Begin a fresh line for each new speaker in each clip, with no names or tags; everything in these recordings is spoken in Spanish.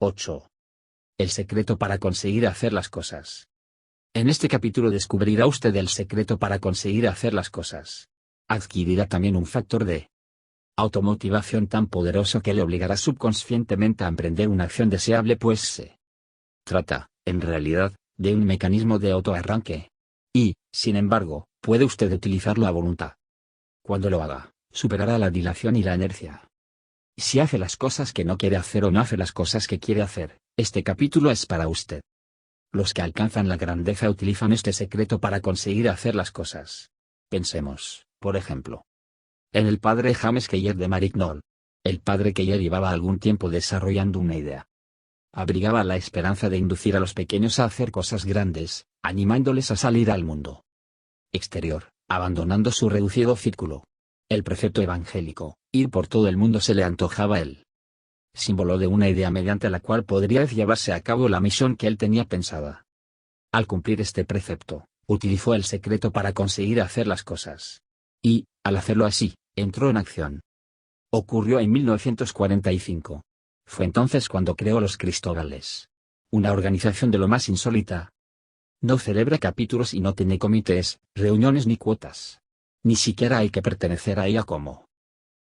8. El secreto para conseguir hacer las cosas. En este capítulo descubrirá usted el secreto para conseguir hacer las cosas. Adquirirá también un factor de automotivación tan poderoso que le obligará subconscientemente a emprender una acción deseable, pues se trata, en realidad, de un mecanismo de autoarranque. Y, sin embargo, puede usted utilizarlo a voluntad. Cuando lo haga, superará la dilación y la inercia. Si hace las cosas que no quiere hacer o no hace las cosas que quiere hacer, este capítulo es para usted. Los que alcanzan la grandeza utilizan este secreto para conseguir hacer las cosas. Pensemos, por ejemplo, en el padre James Keller de Maryknoll. El padre Keller llevaba algún tiempo desarrollando una idea. Abrigaba la esperanza de inducir a los pequeños a hacer cosas grandes, animándoles a salir al mundo exterior, abandonando su reducido círculo. El precepto evangélico, ir por todo el mundo, se le antojaba el símbolo de una idea mediante la cual podría llevarse a cabo la misión que él tenía pensada. Al cumplir este precepto, utilizó el secreto para conseguir hacer las cosas. Y, al hacerlo así, entró en acción. Ocurrió en 1945. Fue entonces cuando creó los Cristóbales. Una organización de lo más insólita. No celebra capítulos y no tiene comités, reuniones ni cuotas. Ni siquiera hay que pertenecer a ella como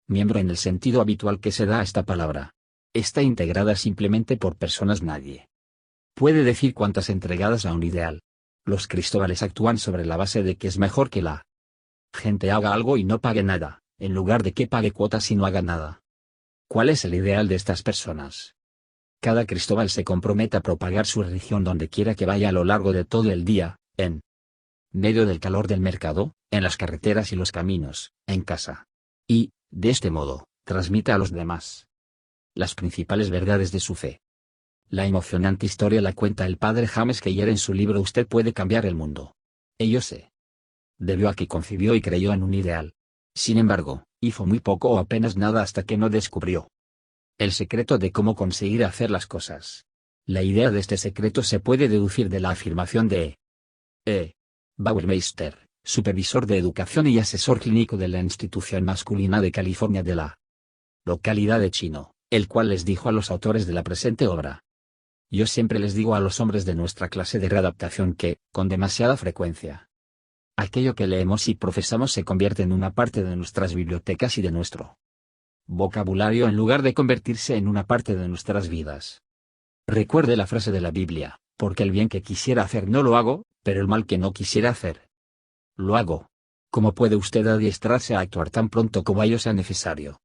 miembro en el sentido habitual que se da a esta palabra. Está integrada simplemente por personas. Nadie puede decir cuántas entregadas a un ideal. Los Cristóbales actúan sobre la base de que es mejor que la gente haga algo y no pague nada, en lugar de que pague cuotas y no haga nada. ¿Cuál es el ideal de estas personas? Cada Cristóbal se compromete a propagar su religión donde quiera que vaya a lo largo de todo el día, en medio del calor del mercado, en las carreteras y los caminos, en casa. Y, de este modo, transmite a los demás las principales verdades de su fe. La emocionante historia la cuenta el padre James Keller en su libro Usted puede cambiar el mundo. Ello se debió a que concibió y creyó en un ideal. Sin embargo, hizo muy poco o apenas nada hasta que no descubrió el secreto de cómo conseguir hacer las cosas. La idea de este secreto se puede deducir de la afirmación de Bauermeister, supervisor de educación y asesor clínico de la institución masculina de California de la localidad de Chino, el cual les dijo a los autores de la presente obra: yo siempre les digo a los hombres de nuestra clase de readaptación que, con demasiada frecuencia, aquello que leemos y profesamos se convierte en una parte de nuestras bibliotecas y de nuestro vocabulario en lugar de convertirse en una parte de nuestras vidas. Recuerde la frase de la Biblia: porque el bien que quisiera hacer no lo hago, pero el mal que no quisiera hacer lo hago. ¿Cómo puede usted adiestrarse a actuar tan pronto como ello sea necesario?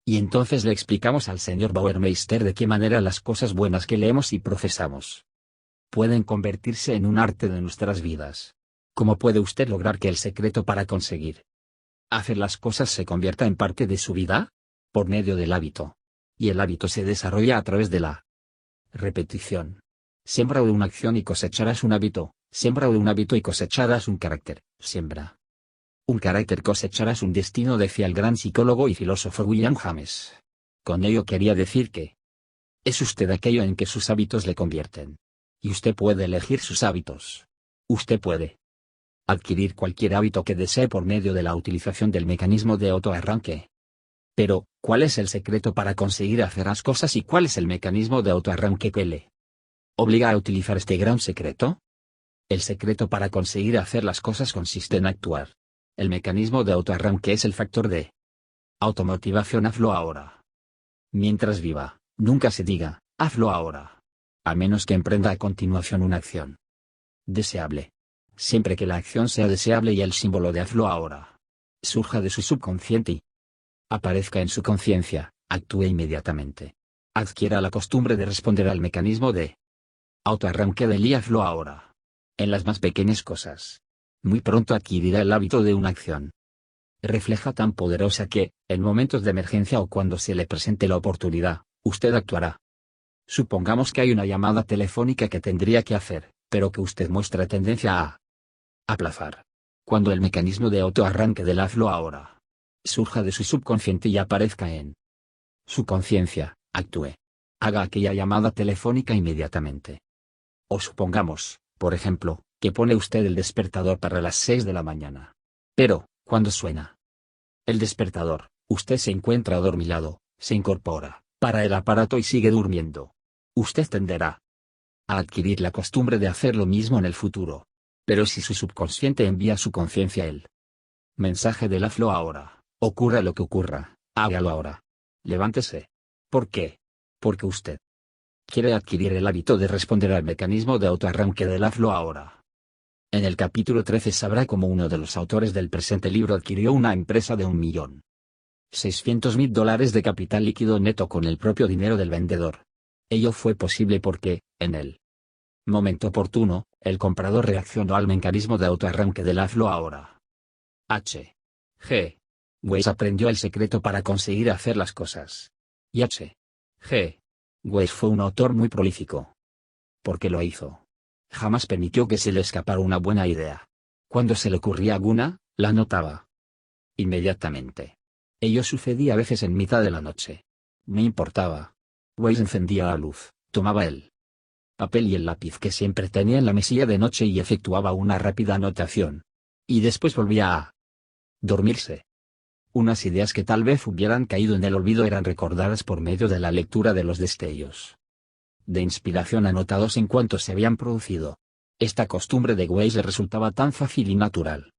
Y entonces le explicamos al señor Bauermeister de qué manera las cosas buenas que leemos y profesamos pueden convertirse en un arte de nuestras vidas. ¿Cómo puede usted lograr que el secreto para conseguir hacer las cosas se convierta en parte de su vida? Por medio del hábito. Y el hábito se desarrolla a través de la repetición. Siembra una acción y cosecharás un hábito, siembra un hábito y cosecharás un carácter, siembra un carácter, cosecharás un destino, decía el gran psicólogo y filósofo William James. Con ello quería decir que es usted aquello en que sus hábitos le convierten. Y usted puede elegir sus hábitos. Usted puede adquirir cualquier hábito que desee por medio de la utilización del mecanismo de autoarranque. Pero, ¿cuál es el secreto para conseguir hacer las cosas y cuál es el mecanismo de autoarranque que le obliga a utilizar este gran secreto? El secreto para conseguir hacer las cosas consiste en actuar. El mecanismo de autoarranque es el factor de automotivación. Hazlo ahora. Mientras viva, nunca se diga, hazlo ahora. A menos que emprenda a continuación una acción deseable. Siempre que la acción sea deseable y el símbolo de hazlo ahora surja de su subconsciente y aparezca en su conciencia, actúe inmediatamente. Adquiera la costumbre de responder al mecanismo de autoarranque del y hazlo ahora. En las más pequeñas cosas. Muy pronto adquirirá el hábito de una acción refleja tan poderosa que, en momentos de emergencia o cuando se le presente la oportunidad, usted actuará. Supongamos que hay una llamada telefónica que tendría que hacer, pero que usted muestra tendencia a aplazar. Cuando el mecanismo de autoarranque del hazlo ahora surja de su subconsciente y aparezca en su conciencia, actúe. Haga aquella llamada telefónica inmediatamente. O supongamos, por ejemplo, que pone usted el despertador para las 6 de la mañana. Pero, cuando suena el despertador, usted se encuentra adormilado, se incorpora, para el aparato y sigue durmiendo. usted tenderá a adquirir la costumbre de hacer lo mismo en el futuro. Pero si su subconsciente envía a su conciencia el mensaje del hazlo ahora, ocurra lo que ocurra, hágalo ahora. Levántese. ¿Por qué? Porque usted quiere adquirir el hábito de responder al mecanismo de autoarranque del hazlo ahora. En el capítulo 13 sabrá cómo uno de los autores del presente libro adquirió una empresa de $1.600.000 de capital líquido neto con el propio dinero del vendedor. Ello fue posible porque, en el momento oportuno, el comprador reaccionó al mecanismo de autoarranque del hazlo ahora. H. G. Wells aprendió el secreto para conseguir hacer las cosas. Y H. G. Wells fue un autor muy prolífico. ¿Por qué lo hizo? Jamás permitió que se le escapara una buena idea. Cuando se le ocurría alguna, la anotaba inmediatamente. Ello sucedía a veces en mitad de la noche. No importaba. Wells encendía la luz, tomaba el papel y el lápiz que siempre tenía en la mesilla de noche y efectuaba una rápida anotación. Y después volvía a dormirse. Unas ideas que tal vez hubieran caído en el olvido eran recordadas por medio de la lectura de los destellos de inspiración anotados en cuanto se habían producido. Esta costumbre de Wells le resultaba tan fácil y natural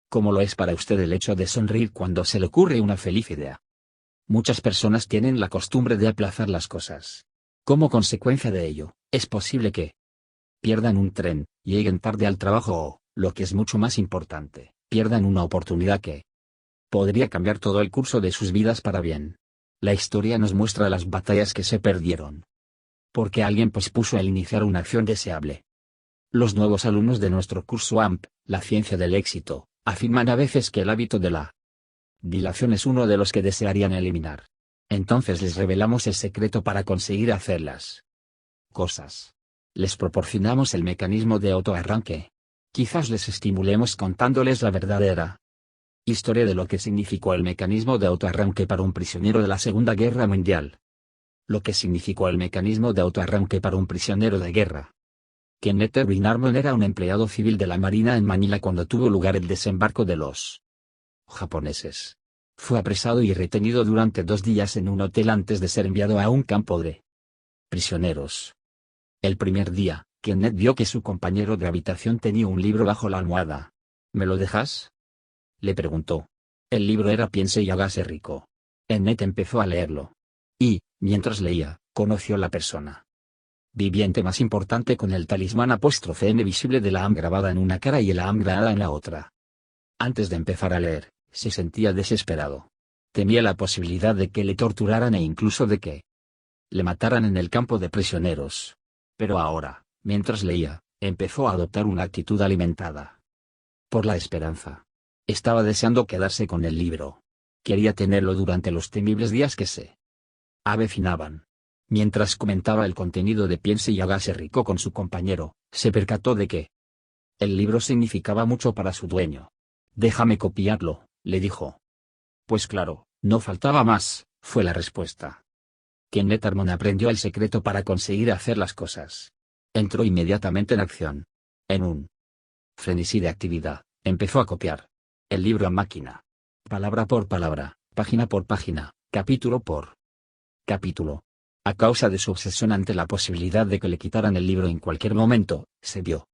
como lo es para usted el hecho de sonreír cuando se le ocurre una feliz idea. Muchas personas tienen la costumbre de aplazar las cosas. Como consecuencia de ello, es posible que pierdan un tren, lleguen tarde al trabajo o, lo que es mucho más importante, pierdan una oportunidad que podría cambiar todo el curso de sus vidas para bien. La historia nos muestra las batallas que se perdieron porque alguien pospuso el iniciar una acción deseable. Los nuevos alumnos de nuestro curso AMP, la ciencia del éxito, afirman a veces que el hábito de la dilación es uno de los que desearían eliminar. Entonces les revelamos el secreto para conseguir hacer las cosas. Les proporcionamos el mecanismo de autoarranque. Quizás les estimulemos contándoles la verdadera historia de lo que significó el mecanismo de autoarranque para un prisionero de la Segunda Guerra Mundial. Lo que significó el mecanismo de autoarranque para un prisionero de guerra. Kenneth Erwin Arnold era un empleado civil de la Marina en Manila cuando tuvo lugar el desembarco de los japoneses. Fue apresado y retenido durante 2 días en un hotel antes de ser enviado a un campo de prisioneros. El primer día, Kenneth vio que su compañero de habitación tenía un libro bajo la almohada. ¿Me lo dejas?, le preguntó. El libro era Piense y hágase rico. Kenneth empezó a leerlo. Y, mientras leía, conoció la persona viviente más importante con el talismán *N visible de la AM grabada en una cara y el AM grabada en la otra. Antes de empezar a leer, se sentía desesperado. Temía la posibilidad de que le torturaran e incluso de que le mataran en el campo de prisioneros. Pero ahora, mientras leía, empezó a adoptar una actitud alimentada por la esperanza. Estaba deseando quedarse con el libro. Quería tenerlo durante los temibles días que se avecinaban. Mientras comentaba el contenido de Piense y hágase rico con su compañero, se percató de que el libro significaba mucho para su dueño. Déjame copiarlo, le dijo. Pues claro, no faltaba más, fue la respuesta. Kenneth Arnold aprendió el secreto para conseguir hacer las cosas. Entró inmediatamente en acción. En un frenesí de actividad, empezó a copiar el libro a máquina. Palabra por palabra, página por página, capítulo por capítulo. A causa de su obsesión ante la posibilidad de que le quitaran el libro en cualquier momento, se vio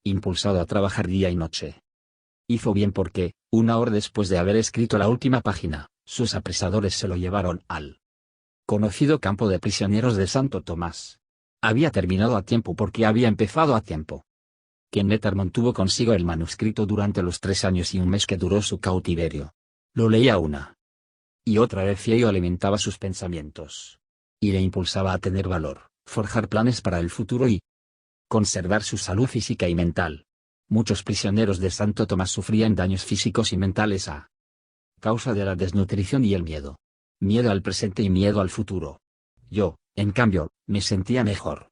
impulsado a trabajar día y noche. Hizo bien porque, 1 hora después de haber escrito la última página, sus apresadores se lo llevaron al conocido campo de prisioneros de Santo Tomás. Había terminado a tiempo porque había empezado a tiempo. Kenneth Arnold tuvo consigo el manuscrito durante los 3 años y 1 mes que duró su cautiverio. Lo leía una y otra vez y ello alimentaba sus pensamientos y le impulsaba a tener valor, forjar planes para el futuro y conservar su salud física y mental. Muchos prisioneros de Santo Tomás sufrían daños físicos y mentales a causa de la desnutrición y el miedo. Miedo al presente y miedo al futuro. Yo, en cambio, me sentía mejor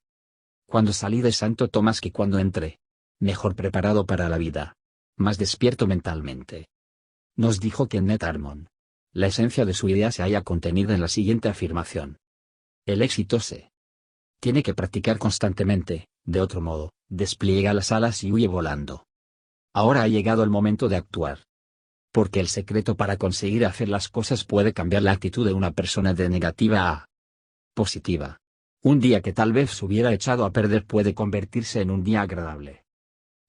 cuando salí de Santo Tomás que cuando entré. Mejor preparado para la vida. Más despierto mentalmente. Nos dijo Kenneth Arnold. La esencia de su idea se halla contenida en la siguiente afirmación. El éxito se tiene que practicar constantemente, de otro modo, despliega las alas y huye volando. Ahora ha llegado el momento de actuar. Porque el secreto para conseguir hacer las cosas puede cambiar la actitud de una persona de negativa a positiva. Un día que tal vez se hubiera echado a perder puede convertirse en un día agradable.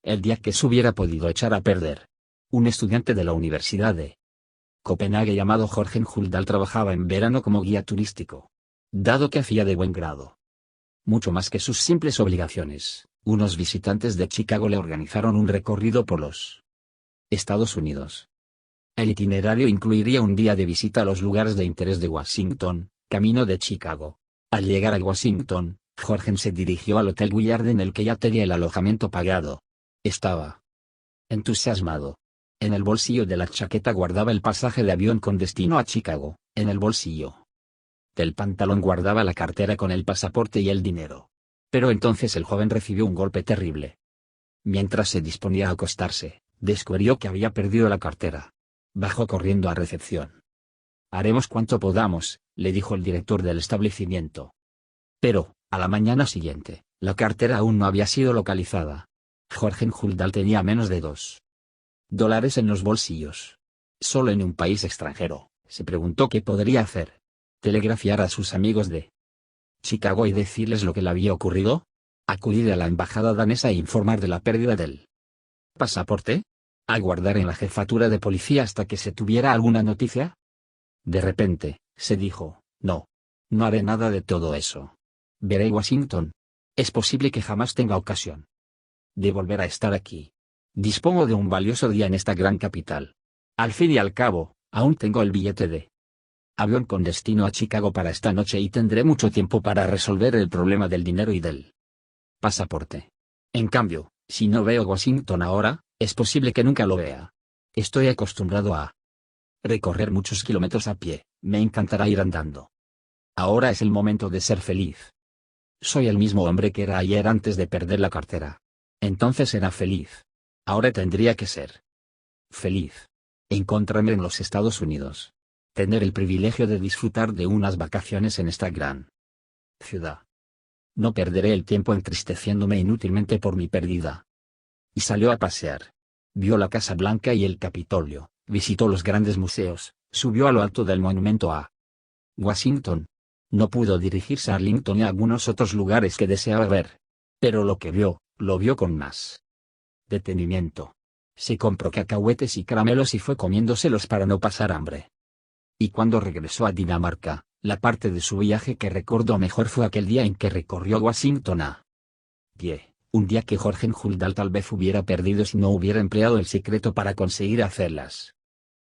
El día que se hubiera podido echar a perder. Un estudiante de la Universidad de Copenhague llamado Jorgen Huldal trabajaba en verano como guía turístico. Dado que hacía de buen grado, mucho más que sus simples obligaciones, unos visitantes de Chicago le organizaron un recorrido por los Estados Unidos. El itinerario incluiría un día de visita a los lugares de interés de Washington, camino de Chicago. Al llegar a Washington, Jorgen se dirigió al Hotel Willard en el que ya tenía el alojamiento pagado. Estaba entusiasmado. En el bolsillo de la chaqueta guardaba el pasaje de avión con destino a Chicago, en el bolsillo del pantalón guardaba la cartera con el pasaporte y el dinero. Pero entonces el joven recibió un golpe terrible. Mientras se disponía a acostarse, descubrió que había perdido la cartera. Bajó corriendo a recepción. Haremos cuanto podamos, le dijo el director del establecimiento. Pero, a la mañana siguiente, la cartera aún no había sido localizada. Jorgen Huldal tenía menos de $2 en los bolsillos. Solo en un país extranjero, se preguntó qué podría hacer. ¿Telegrafiar a sus amigos de Chicago y decirles lo que le había ocurrido? ¿Acudir a la embajada danesa e informar de la pérdida del pasaporte? ¿Aguardar en la jefatura de policía hasta que se tuviera alguna noticia? De repente, se dijo, no haré nada de todo eso. Veré Washington. Es posible que jamás tenga ocasión de volver a estar aquí. Dispongo de un valioso día en esta gran capital. Al fin y al cabo, aún tengo el billete de avión con destino a Chicago para esta noche y tendré mucho tiempo para resolver el problema del dinero y del pasaporte. En cambio, si no veo Washington ahora, es posible que nunca lo vea. Estoy acostumbrado a recorrer muchos kilómetros a pie, me encantará ir andando. Ahora es el momento de ser feliz. Soy el mismo hombre que era ayer antes de perder la cartera. Entonces era feliz. Ahora tendría que ser feliz. Encontrarme en los Estados Unidos. Tener el privilegio de disfrutar de unas vacaciones en esta gran ciudad. No perderé el tiempo entristeciéndome inútilmente por mi pérdida. Y salió a pasear. Vio la Casa Blanca y el Capitolio, visitó los grandes museos, subió a lo alto del monumento a Washington. No pudo dirigirse a Arlington y a algunos otros lugares que deseaba ver. Pero lo que vio, lo vio con más detenimiento. Se compró cacahuetes y caramelos y fue comiéndoselos para no pasar hambre. Y cuando regresó a Dinamarca, la parte de su viaje que recordó mejor fue aquel día en que recorrió Washington a pie, un día que Jorgen Huldal tal vez hubiera perdido si no hubiera empleado el secreto para conseguir hacer las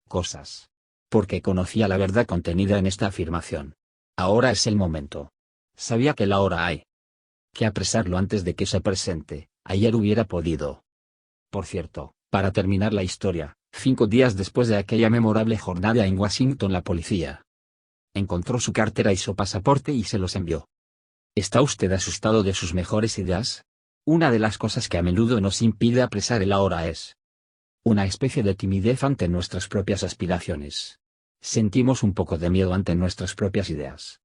cosas. Porque conocía la verdad contenida en esta afirmación. Ahora es el momento. Sabía que la hora hay que apresarlo antes de que se presente. Ayer hubiera podido. Por cierto, para terminar la historia, 5 días después de aquella memorable jornada en Washington la policía encontró su cartera y su pasaporte y se los envió. ¿Está usted asustado de sus mejores ideas? Una de las cosas que a menudo nos impide apresar el ahora es una especie de timidez ante nuestras propias aspiraciones. Sentimos un poco de miedo ante nuestras propias ideas.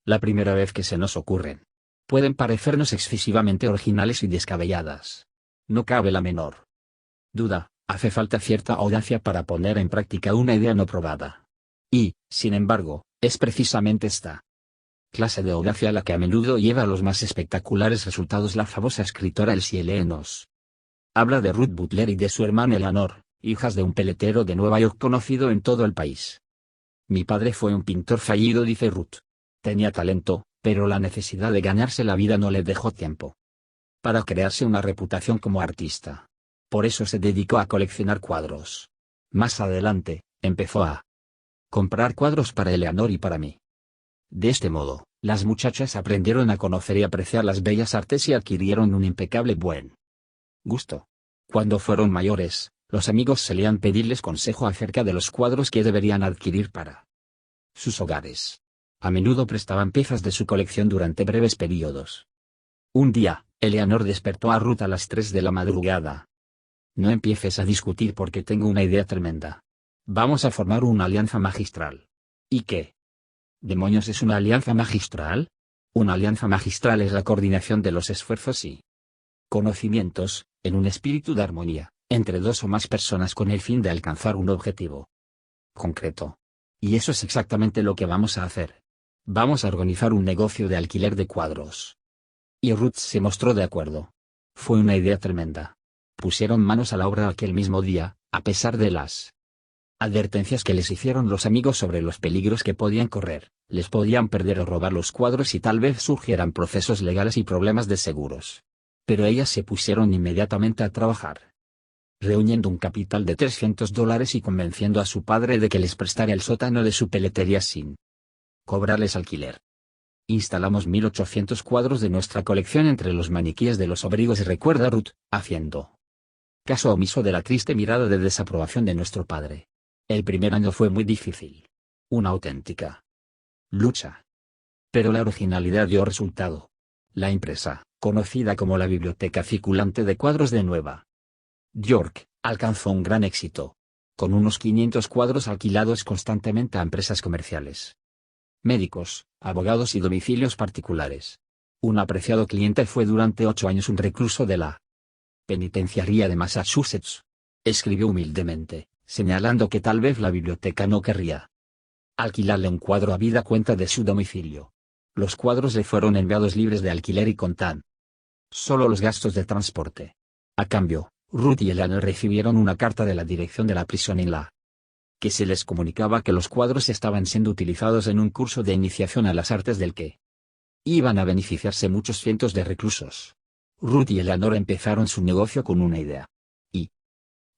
La primera vez que se nos ocurren, pueden parecernos excesivamente originales y descabelladas. No cabe la menor duda, hace falta cierta audacia para poner en práctica una idea no probada. Y, sin embargo, es precisamente esta clase de audacia la que a menudo lleva a los más espectaculares resultados. La famosa escritora Elsie Lee nos habla de Ruth Butler y de su hermana Eleanor, hijas de un peletero de Nueva York conocido en todo el país. Mi padre fue un pintor fallido, dice Ruth. Tenía talento, pero la necesidad de ganarse la vida no le dejó tiempo para crearse una reputación como artista. Por eso se dedicó a coleccionar cuadros. Más adelante, empezó a comprar cuadros para Eleanor y para mí. De este modo, las muchachas aprendieron a conocer y apreciar las bellas artes y adquirieron un impecable buen gusto. Cuando fueron mayores, los amigos solían pedirles consejo acerca de los cuadros que deberían adquirir para sus hogares. A menudo prestaban piezas de su colección durante breves periodos. Un día, Eleanor despertó a Ruth a las 3 de la madrugada. No empieces a discutir porque tengo una idea tremenda. Vamos a formar una alianza magistral. ¿Y qué demonios es una alianza magistral? Una alianza magistral es la coordinación de los esfuerzos y conocimientos, en un espíritu de armonía, entre dos o más personas con el fin de alcanzar un objetivo concreto. Y eso es exactamente lo que vamos a hacer. Vamos a organizar un negocio de alquiler de cuadros. Y Ruth se mostró de acuerdo. Fue una idea tremenda. Pusieron manos a la obra aquel mismo día, a pesar de las advertencias que les hicieron los amigos sobre los peligros que podían correr, les podían perder o robar los cuadros y tal vez surgieran procesos legales y problemas de seguros. Pero ellas se pusieron inmediatamente a trabajar, reuniendo un capital de $300 y convenciendo a su padre de que les prestara el sótano de su peletería sin cobrarles alquiler. Instalamos 1800 cuadros de nuestra colección entre los maniquíes de los abrigos y recuerda Ruth, haciendo caso omiso de la triste mirada de desaprobación de nuestro padre. El primer año fue muy difícil. Una auténtica lucha. Pero la originalidad dio resultado. La empresa, conocida como la Biblioteca Circulante de Cuadros de Nueva York, alcanzó un gran éxito, con unos 500 cuadros alquilados constantemente a empresas comerciales, médicos, abogados y domicilios particulares. Un apreciado cliente fue durante 8 años un recluso de la penitenciaría de Massachusetts. Escribió humildemente, señalando que tal vez la biblioteca no querría alquilarle un cuadro a vida cuenta de su domicilio. Los cuadros le fueron enviados libres de alquiler y con tan solo los gastos de transporte. A cambio, Ruth y Eleanor recibieron una carta de la dirección de la prisión en la que se les comunicaba que los cuadros estaban siendo utilizados en un curso de iniciación a las artes del que iban a beneficiarse muchos cientos de reclusos. Ruth y Eleanor empezaron su negocio con una idea. Y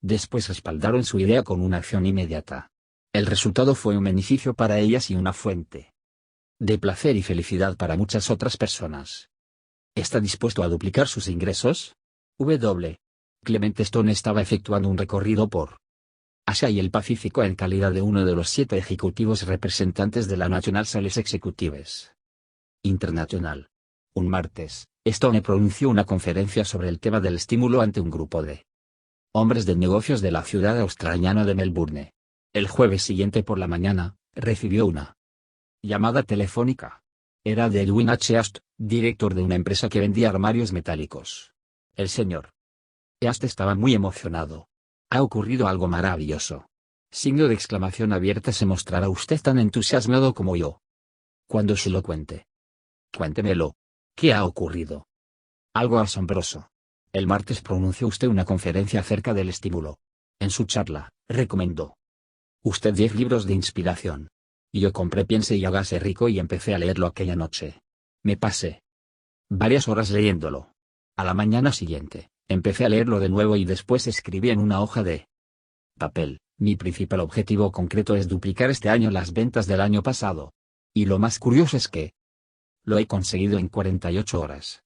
después respaldaron su idea con una acción inmediata. El resultado fue un beneficio para ellas y una fuente de placer y felicidad para muchas otras personas. ¿Está dispuesto a duplicar sus ingresos? Clement Stone estaba efectuando un recorrido por Asia y el Pacífico en calidad de uno de los 7 ejecutivos representantes de la National Sales Executives International. Un martes, Stone pronunció una conferencia sobre el tema del estímulo ante un grupo de hombres de negocios de la ciudad australiana de Melbourne. El jueves siguiente por la mañana, recibió una llamada telefónica. Era de Edwin H. East, director de una empresa que vendía armarios metálicos. El señor East estaba muy emocionado. Ha ocurrido algo maravilloso. Signo de exclamación abierta. ¿Se mostrará usted tan entusiasmado como yo cuando se lo cuente? Cuéntemelo. ¿Qué ha ocurrido? Algo asombroso. El martes pronunció usted una conferencia acerca del estímulo. En su charla, recomendó usted 10 libros de inspiración. Y yo compré Piense y hágase rico y empecé a leerlo aquella noche. Me pasé varias horas leyéndolo. A la mañana siguiente, empecé a leerlo de nuevo y después escribí en una hoja de papel: mi principal objetivo concreto es duplicar este año las ventas del año pasado. Y lo más curioso es que lo he conseguido en 48 horas.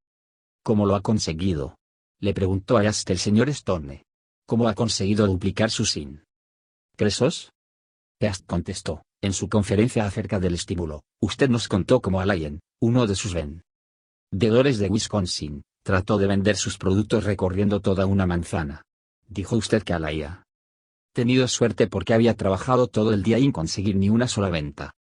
¿Cómo lo ha conseguido?, le preguntó a East el señor Stone. ¿Cómo ha conseguido duplicar sus ingresos? East contestó, en su conferencia acerca del estímulo, usted nos contó cómo Alain, uno de sus vendedores de Wisconsin, trató de vender sus productos recorriendo toda una manzana. Dijo usted que Alain ha tenido suerte porque había trabajado todo el día sin conseguir ni una sola venta.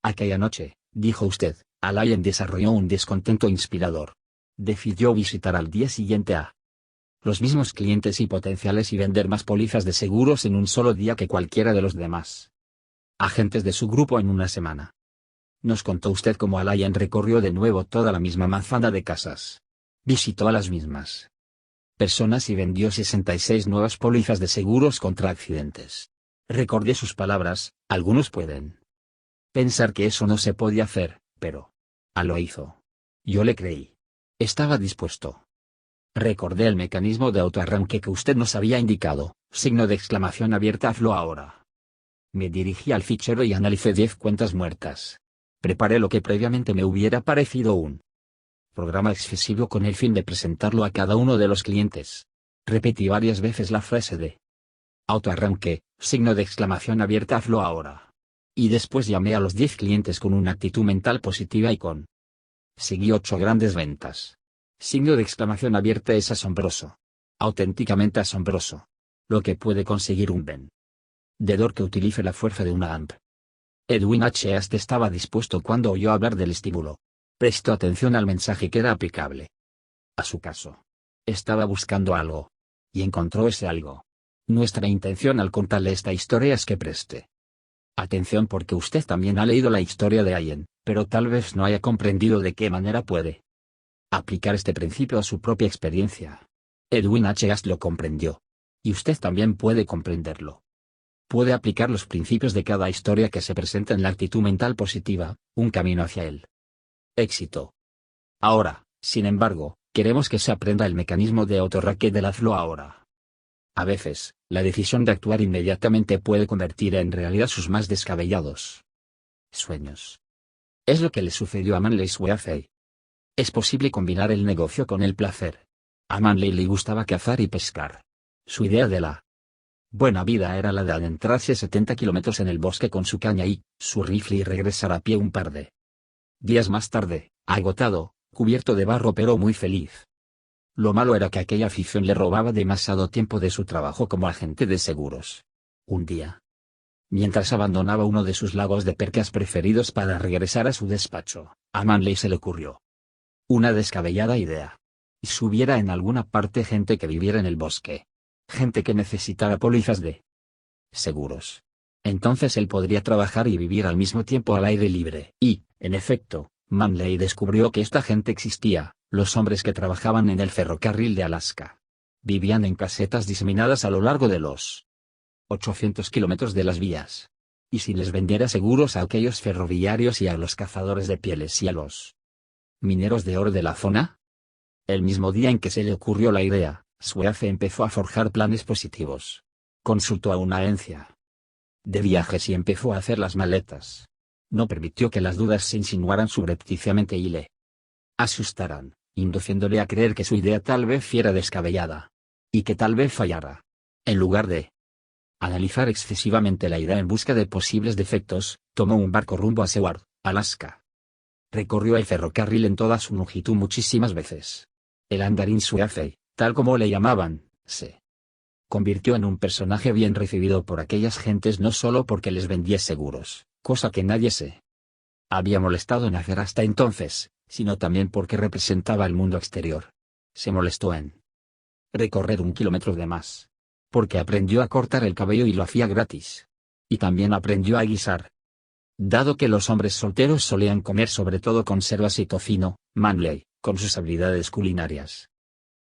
Aquella noche, dijo usted, Alain desarrolló un descontento inspirador. Decidió visitar al día siguiente a los mismos clientes y potenciales y vender más pólizas de seguros en un solo día que cualquiera de los demás agentes de su grupo en una semana. Nos contó usted cómo Alain recorrió de nuevo toda la misma manzana de casas. Visitó a las mismas personas y vendió 66 nuevas pólizas de seguros contra accidentes. Recordé sus palabras: algunos pueden pensar que eso no se podía hacer, pero lo hizo. Yo le creí. Estaba dispuesto. Recordé el mecanismo de autoarranque que usted nos había indicado, signo de exclamación abierta. Hazlo ahora. Me dirigí al fichero y analicé 10 cuentas muertas. Preparé lo que previamente me hubiera parecido un programa excesivo con el fin de presentarlo a cada uno de los clientes. Repetí varias veces la frase de autoarranque, signo de exclamación abierta. Hazlo ahora. Y después llamé a los 10 clientes con una actitud mental positiva y seguí 8 grandes ventas. Signo de exclamación abierta. Es asombroso. Auténticamente asombroso. Lo que puede conseguir un vendedor que utilice la fuerza de una AMP. Edwin H. East estaba dispuesto cuando oyó hablar del estímulo. Prestó atención al mensaje que era aplicable a su caso. Estaba buscando algo. Y encontró ese algo. Nuestra intención al contarle esta historia es que preste atención porque usted también ha leído la historia de Alain, pero tal vez no haya comprendido de qué manera puede aplicar este principio a su propia experiencia. Edwin H. Gast lo comprendió. Y usted también puede comprenderlo. Puede aplicar los principios de cada historia que se presenta en la actitud mental positiva, un camino hacia el éxito. Ahora, sin embargo, queremos que se aprenda el mecanismo de autorraque del hazlo ahora. A veces, la decisión de actuar inmediatamente puede convertir en realidad sus más descabellados sueños. Es lo que le sucedió a Manley Swayze. Es posible combinar el negocio con el placer. A Manley le gustaba cazar y pescar. Su idea de la buena vida era la de adentrarse 70 kilómetros en el bosque con su caña y su rifle y regresar a pie un par de días más tarde, agotado, cubierto de barro pero muy feliz. Lo malo era que aquella afición le robaba demasiado tiempo de su trabajo como agente de seguros. Un día, mientras abandonaba uno de sus lagos de percas preferidos para regresar a su despacho, a Manley se le ocurrió una descabellada idea. Si hubiera en alguna parte gente que viviera en el bosque, gente que necesitara pólizas de seguros, entonces él podría trabajar y vivir al mismo tiempo al aire libre. Y, en efecto, Manley descubrió que esta gente existía, los hombres que trabajaban en el ferrocarril de Alaska. Vivían en casetas diseminadas a lo largo de los 800 kilómetros de las vías. Y si les vendiera seguros a aquellos ferroviarios y a los cazadores de pieles y a los mineros de oro de la zona. El mismo día en que se le ocurrió la idea, Swayze empezó a forjar planes positivos. Consultó a una agencia de viajes y empezó a hacer las maletas. No permitió que las dudas se insinuaran subrepticiamente y le asustaran, induciéndole a creer que su idea tal vez fuera descabellada. Y que tal vez fallara. En lugar de analizar excesivamente la idea en busca de posibles defectos, tomó un barco rumbo a Seward, Alaska. Recorrió el ferrocarril en toda su longitud muchísimas veces. El andarín Swayze, tal como le llamaban, se convirtió en un personaje bien recibido por aquellas gentes no solo porque les vendía seguros, cosa que nadie se había molestado en hacer hasta entonces, sino también porque representaba el mundo exterior. Se molestó en recorrer 1 kilómetro de más. Porque aprendió a cortar el cabello y lo hacía gratis. Y también aprendió a guisar. Dado que los hombres solteros solían comer sobre todo conservas y tocino, Manley, con sus habilidades culinarias,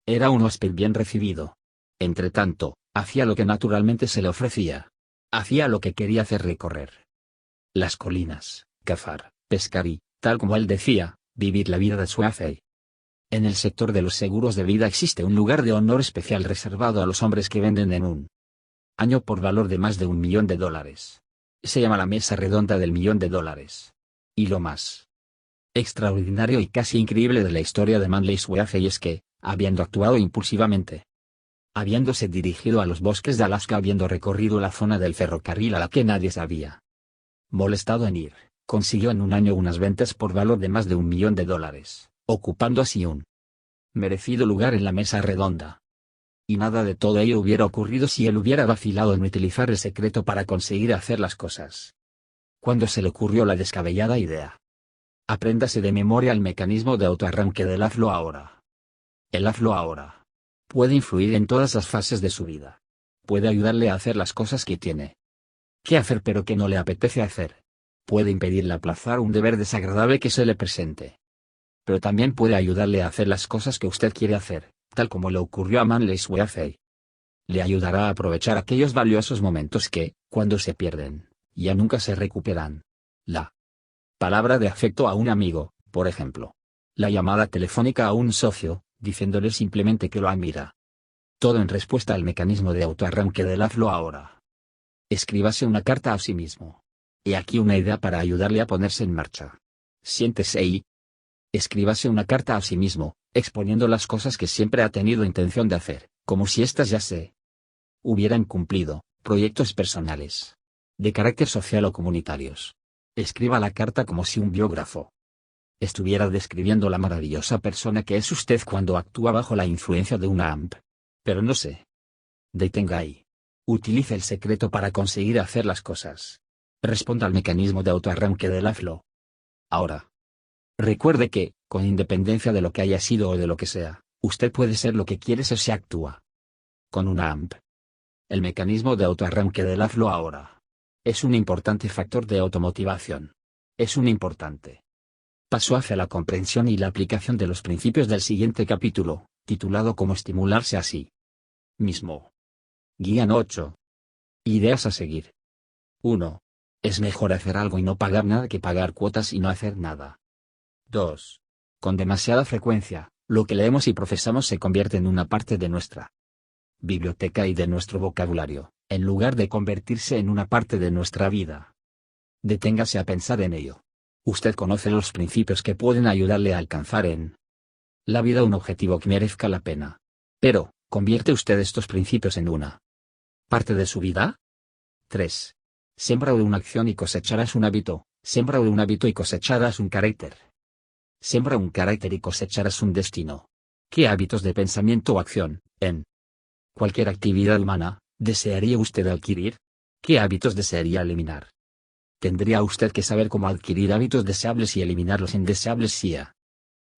era un huésped bien recibido. Entretanto, hacía lo que naturalmente se le ofrecía. Hacía lo que quería hacer: recorrer las colinas, cazar, pescar y, tal como él decía, vivir la vida de Swayze. En el sector de los seguros de vida existe un lugar de honor especial reservado a los hombres que venden en un año por valor de más de $1 millón. Se llama la mesa redonda del $1 millón. Y lo más extraordinario y casi increíble de la historia de Manley Swayze es que, habiendo actuado impulsivamente, habiéndose dirigido a los bosques de Alaska, habiendo recorrido la zona del ferrocarril a la que nadie se había molestado en ir, consiguió en un año unas ventas por valor de más de $1 millón, ocupando así un merecido lugar en la mesa redonda. Y nada de todo ello hubiera ocurrido si él hubiera vacilado en utilizar el secreto para conseguir hacer las cosas. Cuando se le ocurrió la descabellada idea: apréndase de memoria el mecanismo de autoarranque del hazlo ahora. El hazlo ahora puede influir en todas las fases de su vida. Puede ayudarle a hacer las cosas que tiene que hacer pero que no le apetece hacer. Puede impedirle aplazar un deber desagradable que se le presente. Pero también puede ayudarle a hacer las cosas que usted quiere hacer, tal como le ocurrió a Manley Swayze. Le ayudará a aprovechar aquellos valiosos momentos que, cuando se pierden, ya nunca se recuperan. La palabra de afecto a un amigo, por ejemplo. La llamada telefónica a un socio, diciéndole simplemente que lo admira. Todo en respuesta al mecanismo de autoarranque del hazlo ahora. Escríbase una carta a sí mismo. He aquí una idea para ayudarle a ponerse en marcha. Siéntese y escríbase una carta a sí mismo, exponiendo las cosas que siempre ha tenido intención de hacer, como si éstas ya se hubieran cumplido, proyectos personales, de carácter social o comunitarios. Escriba la carta como si un biógrafo estuviera describiendo la maravillosa persona que es usted cuando actúa bajo la influencia de una AMP. Pero no se detenga ahí. Utilice el secreto para conseguir hacer las cosas. Responda al mecanismo de autoarranque del hazlo ahora. Recuerde que, con independencia de lo que haya sido o de lo que sea, usted puede ser lo que quiere ser si actúa con una AMP. El mecanismo de autoarranque del hazlo ahora es un importante factor de automotivación. Es un importante Pasó hacia la comprensión y la aplicación de los principios del siguiente capítulo, titulado Cómo estimularse a sí mismo. Guía 8. Ideas a seguir. 1. Es mejor hacer algo y no pagar nada que pagar cuotas y no hacer nada. 2. Con demasiada frecuencia, lo que leemos y profesamos se convierte en una parte de nuestra biblioteca y de nuestro vocabulario, en lugar de convertirse en una parte de nuestra vida. Deténgase a pensar en ello. Usted conoce los principios que pueden ayudarle a alcanzar en la vida un objetivo que merezca la pena. Pero, ¿convierte usted estos principios en una parte de su vida? 3. Siembra una acción y cosecharás un hábito, siembra un hábito y cosecharás un carácter. Siembra un carácter y cosecharás un destino. ¿Qué hábitos de pensamiento o acción, en cualquier actividad humana, desearía usted adquirir? ¿Qué hábitos desearía eliminar? Tendría usted que saber cómo adquirir hábitos deseables y eliminar los indeseables si ha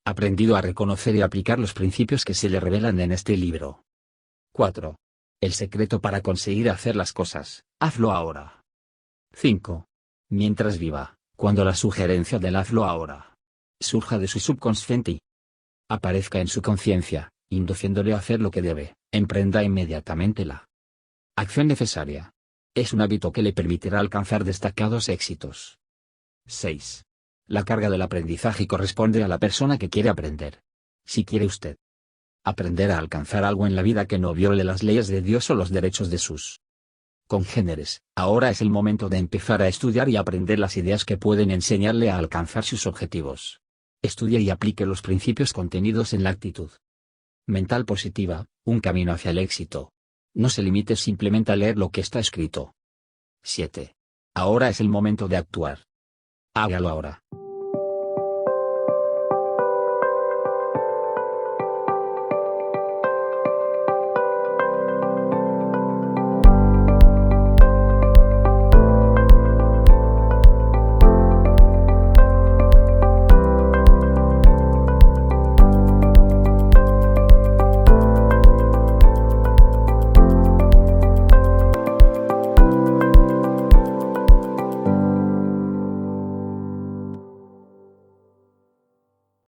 aprendido a reconocer y aplicar los principios que se le revelan en este libro. 4. El secreto para conseguir hacer las cosas, hazlo ahora. 5. Mientras viva, cuando la sugerencia del hazlo ahora surja de su subconsciente y aparezca en su conciencia, induciéndole a hacer lo que debe, emprenda inmediatamente la acción necesaria. Es un hábito que le permitirá alcanzar destacados éxitos. 6. La carga del aprendizaje corresponde a la persona que quiere aprender. Si quiere usted aprender a alcanzar algo en la vida que no viole las leyes de Dios o los derechos de sus congéneres, ahora es el momento de empezar a estudiar y aprender las ideas que pueden enseñarle a alcanzar sus objetivos. Estudie y aplique los principios contenidos en la actitud mental positiva, un camino hacia el éxito. No se limite simplemente a leer lo que está escrito. 7. Ahora es el momento de actuar. Hágalo ahora.